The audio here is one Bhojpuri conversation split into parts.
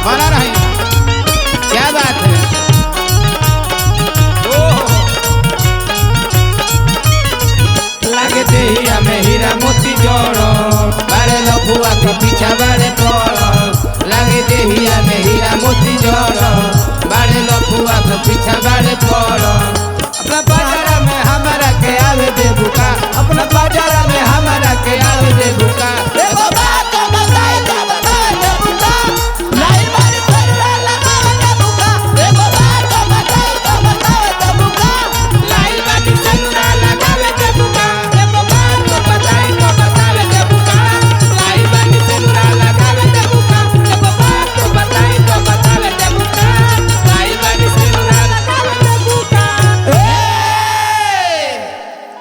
बना रहे। क्या बात है। लगते ही हमें हीरा मोती जोड़ो बारे लफुआ के पीछा बारे पड़ो। लगते ही हमें हीरा मोती जोड़ो बारे लफुआ के पीछा बारे पड़ो। अपना बाजारा में हमारा के आवे दे बुका। अपना बाजारा में हमारा के आवे दे बुका।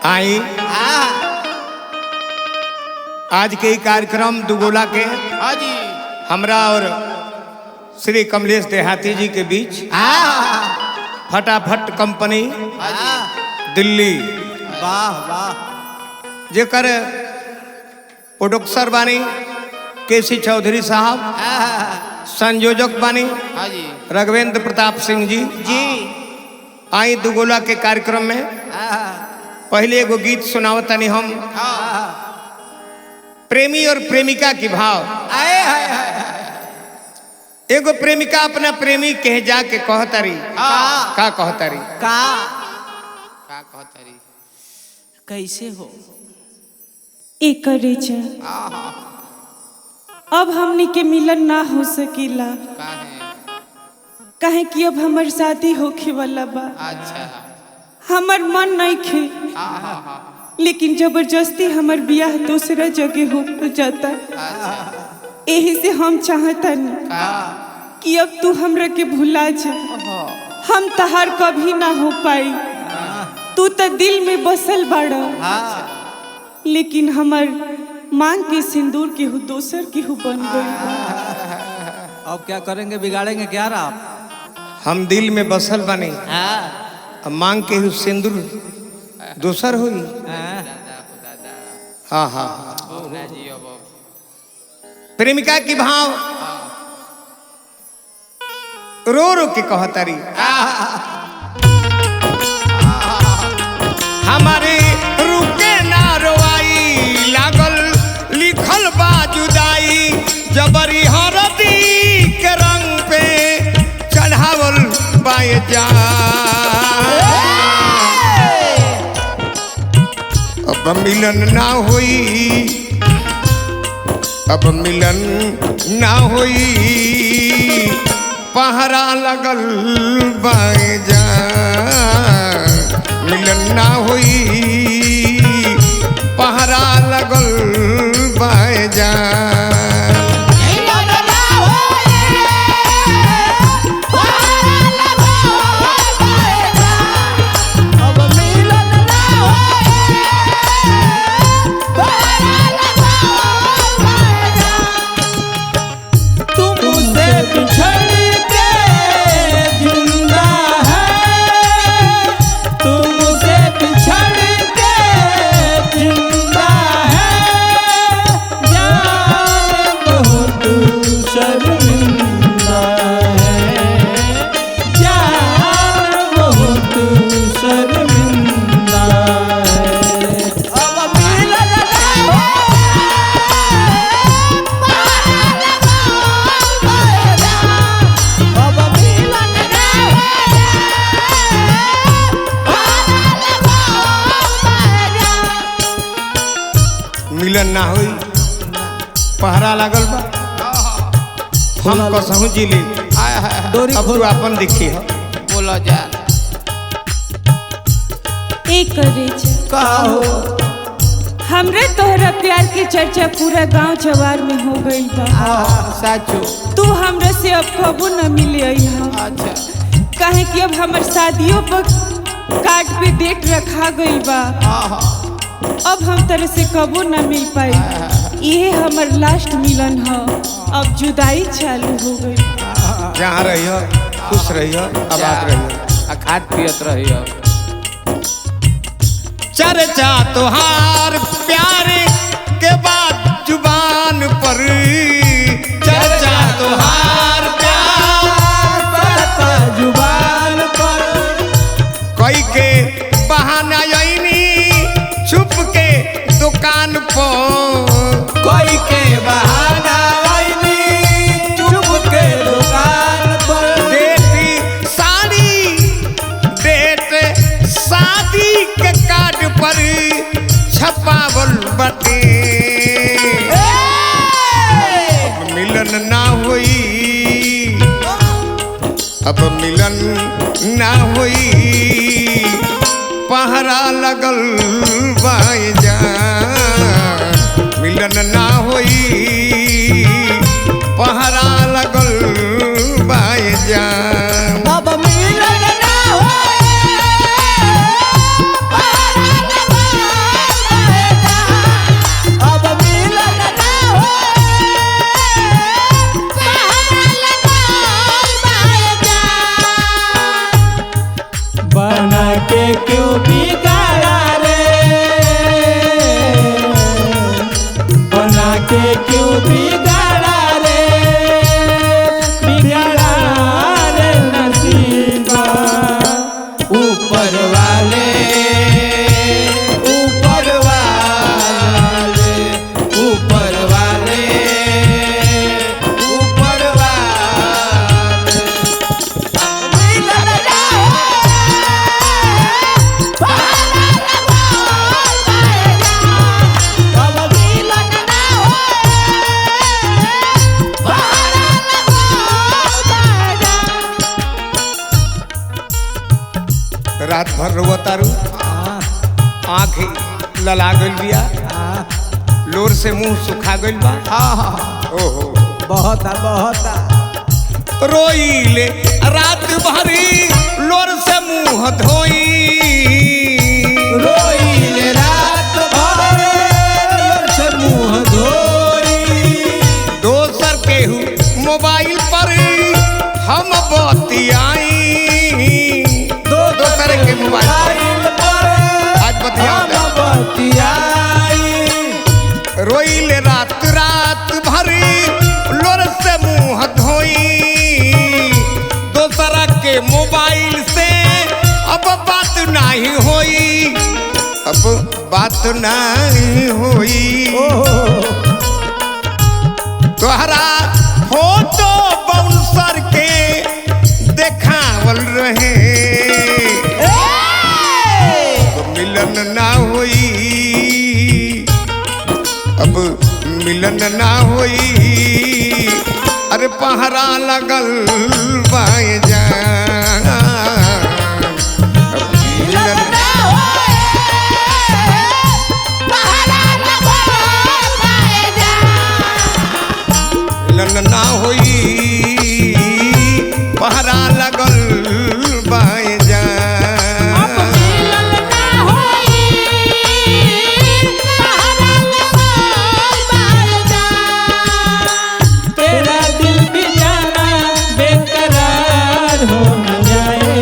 आई आज के ही कार्यक्रम दुगोला के हाँ जी। हमरा और श्री कमलेश देहाती जी के बीच फटाफट कंपनी दिल्ली वाह वाह जेकर प्रोड्यूसर बानी केसी चौधरी साहब, संयोजक बानी हाँ जी। राघवेंद्र प्रताप सिंह जी। आई दुगोला के कार्यक्रम में पहले एगो गीत सुनावतनी हम। प्रेमी और प्रेमिका की भाव। एगो प्रेमिका अपना प्रेमी कह जाके कहतारी का कहतारी का का कहतरी कैसे हो एक रेचा अब हमनी के मिलन ना हो सकीला का है। काहे कि अब हमर शादी होखे वाला बा। अच्छा। हमर मन नहीं खे लेकिन जबरदस्ती हमर बियाह दूसरा जगह हो जाता। यही से हम चाहतन कि अब तू हमरा के भुला जा। हम तहार कभी ना हो पाई। तू तो दिल में बसल बाड़ा लेकिन हमर मांग के सिंदूर के हो दोसर के हो बन गई। अब क्या करेंगे, बिगाड़ेंगे क्या आप? हम दिल में बसल बने अब मांग के ही सिंदूर दूसर हुई। हाँ हाँ प्रेमिका की भाव रो रो के कहतारी हमारे रुके ना रोआई लागल लिखल बा जुदाई जबरी हरदी के रंग पे चढ़ावल बाए जा। अब मिलन ना होई, अब मिलन ना होई पहरा लगल बाए जा। मिलन ना होई पहरा लगल बाए जा। मिलन ना होई पहरा लागल बा हम कसहु जी ले अब तू अपन दिखी हो बोलो जा एक रेचा कहो हमरे तोहरा प्यार के चर्चा पूरा गांव जवार में हो गई बा। साचो। तू हमरा से अब कबू न मिले अइहा। अच्छा। काहे कि अब हमर शादियों पर कार्ड पे डेट रखा गई बा। अब हम तरह से कबू न मिल पाई। ये हमर लास्ट मिलन है। अब जुदाई चालू हो गई। जहाँ रही हो खुश रही हो आबाद रही हो खाद पियत रही हो। चर्चा तुहार प्यार के बाद जुबान पर चर्चा तुहार प्यार मिलन ना होई, अब मिलन ना होई, पहरा लगल बाए जान, मिलन ना होई, पहरा लगल बाए जान। अब मिलन ना होए, पहरा लगल बाए जान। अब मिलन ना होए, पहरा लगल बाए जान। बना के क्यों बिगाड़ा रे, बना के क्यों बिगाड़ा रे, बिगाड़ा रे नसीबा। ऊपर वाले, ऊपर वाले, ऊपर वाले, ऊपर वाले। मिलन ना होए, पहरा लगल बाए जान। अब मिलन ना होए, पहरा लगल बाए जान। रात भर रोवत तारू, आँख लला गइल बिया, लोर से मुंह सुखा गइल बा। ओहो बहुत रोइले रात भरी लोर से मुंह धोई, रोइले रात भर से मुंह धोई। दोसर केहू मोबाइल पर हम बतियाई, दोसर के मोबाइल पर आज बतिया हम बतियाई। रोइले रात रात भरी लोर से मुंह धोई, दोसरा के मोबाइल से अब बात नहीं होई, अब बात नहीं होई। तोहरा फोटो बाउंसर के देखावल रहे, अब मिलन ना होई, अब मिलन ना होई, अरे पहरा लगल बाए जान। अब मिलन ना होए, पहरा लगल बाए जान। मिलन ना होई, पहरा लगल बाए जान। मिलन ना होई, पहरा लगल बाए जान। तेरा दिल भी जाना बेकरार हो न जाए,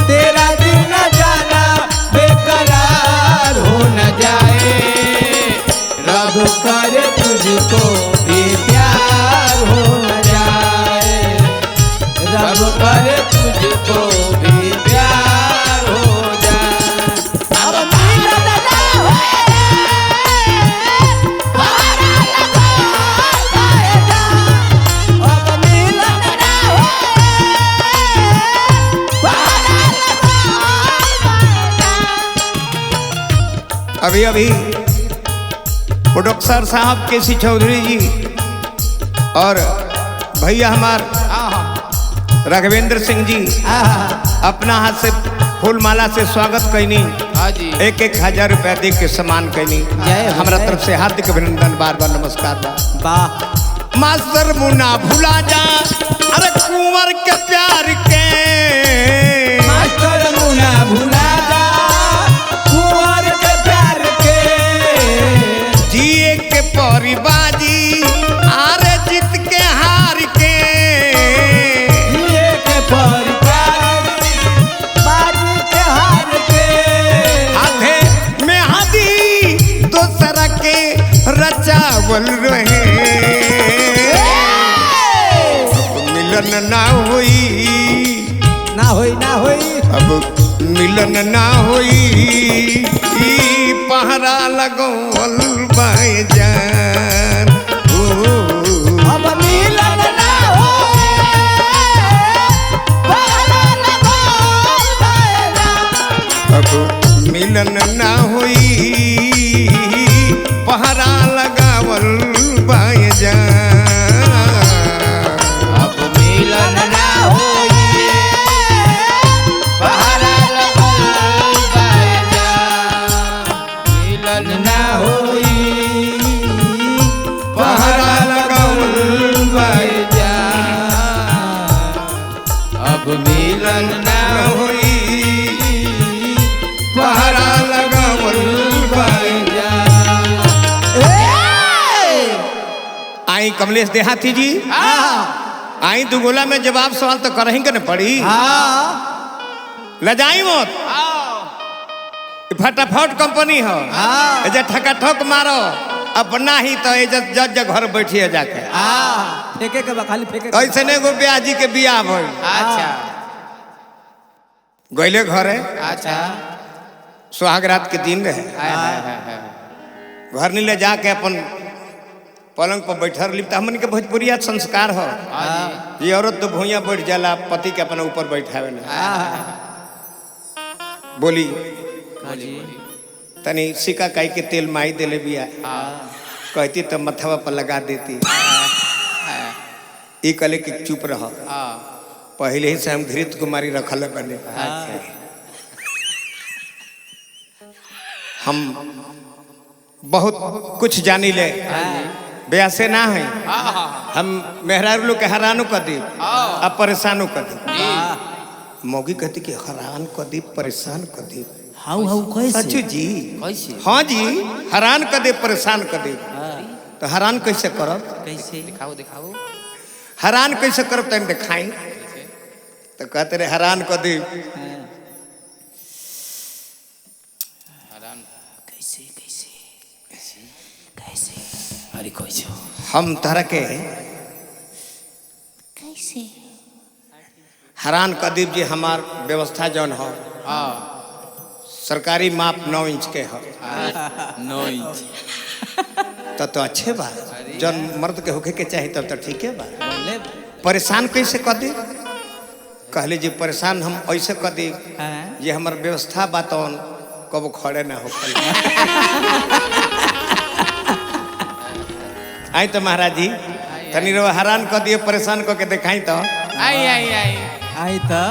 तेरा दिल न जाना बेकरार हो न जाए। रब करे तुझको भी प्यार हो न जाए, रब करे तुझको भी प्यार हो जाए। अब मिलन ना होए, पहरा लगल बाए जान। अब मिलन ना होए, पहरा लगल बाए जान। अभी अभी प्रोडक्टर साहब केसी चौधरी जी और भैया हमार राघवेंद्र सिंह जी अपना हाथ से फूल माला से स्वागत कैनी, हाँ जी। 1,000 रुपया दे के सम्मान कैनी। हमारा तरफ से हार्दिक अभिनंदन, बार बार नमस्कार बा। वाह मास्टर मुन्ना भुला जा, अरे कुंवर के प्यार के, मास्टर मुना भुला जा, कुंवर के प्यार के। जिए के परिबाजी, अरे जीत के हार के, ये के परिकार, बाजी के हार के। हाथे में हाथी दोसरा के रचावल रहे, मिलन ना होई, ना होई ना होई, अब मिलन ना होई, ई पहरा लगल बाए जान। अब मिलन ना होए, पहरा लगल बाए जान। अब मिलन ना होई, पहरा लगावल बाए जान। आई कमलेश देहाती जी आई दुगोला में जवाब सवाल तो करेंगे न पड़ी लजाई मत फटाफट कंपनी हो जे ठकाठक मारो अपना ही तो जज घर बैठिए जाके फेंके के बा खाली फेंके ऐसे नहीं गो ब्याजी के बियाह भइल अच्छा गइले घरे अच्छा सुहागरात के दिन रहे घर नीले जाके अपन पलंग पर बैठल लिपता हमन के भोजपुरिया संस्कार हो ये औरत तो भूया बैठ जाला पति के अपना ऊपर बैठावे बोली तनी सिक्का काई के तेल माई देले बिया कहती तो मथवा पर लगा देती ई कले कि चुप रह पहले ही से हम घृत कुमारी रखल बने हम बहुत कुछ जानी ले ब्यासे ना है हम मेहरारू लोग के हैरानो कर दी अब परेशानो कर दी मौगी कहती कि हैरान कर दी परेशान कर दी हाउ हाउ कैसे सचू जी कैसे हाँ जी हैरान कर दे परेशान कर दे तो हैरान कैसे करब कैसे दिखाओ दिखाओ हैरान कैसे करब तन दिखाई तो कहते रहे हैरान कर दे कैसे कैसे कैसे अरे कैसे हम तरह के कैसे हैरान कर दीप जी हमार व्यवस्था जौन हो सरकारी माप 9 इंच के हो 9 इंच तो अच्छे बा जौन मर्द के होके के चाहिए तब तो ठीक है बा बोले परेशान कैसे कर दी कहले जी परेशान हम ऐसे कर दी हां ये हमार व्यवस्था बातौन कब खड़े ना हो आई तो महाराज जी तनी रो हैरान कर दिए परेशान करके दिखाई तो आई आई आई आई तो